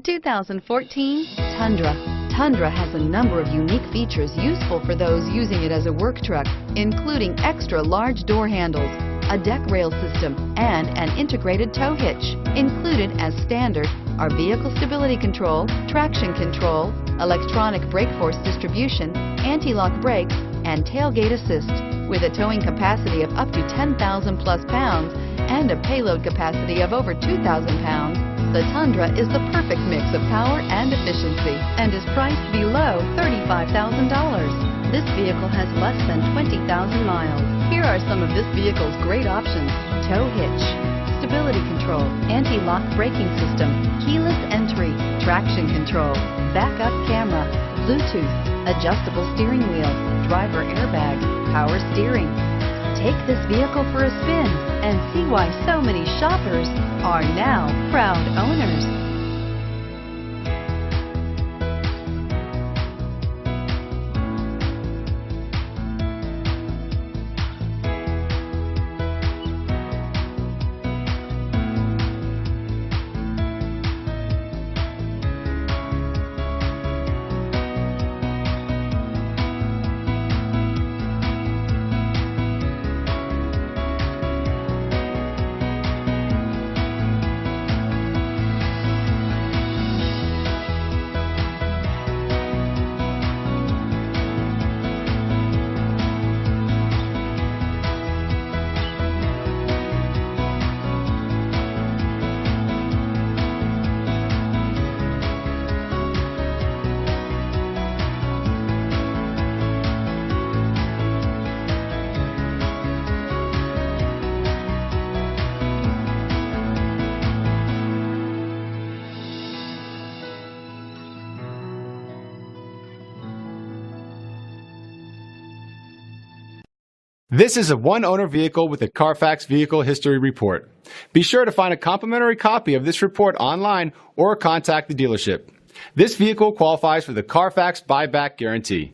2014 Tundra. Tundra has a number of unique features useful for those using it as a work truck, including extra large door handles, a deck rail system, and an integrated tow hitch. Included as standard are vehicle stability control, traction control, electronic brake force distribution, anti-lock brakes, and tailgate assist. With a towing capacity of up to 10,000 plus pounds and a payload capacity of over 2,000 pounds, the Tundra is the perfect mix of power and efficiency and is priced below $35,000. This vehicle has less than 20,000 miles. Here are some of this vehicle's great options: tow hitch, stability control, anti-lock braking system, keyless entry, traction control, backup camera, Bluetooth, adjustable steering wheel, driver airbag, power steering. Take this vehicle for a spin and see why so many shoppers are now proud owners. This is a one-owner vehicle with a Carfax Vehicle History Report. Be sure to find a complimentary copy of this report online or contact the dealership. This vehicle qualifies for the Carfax Buyback Guarantee.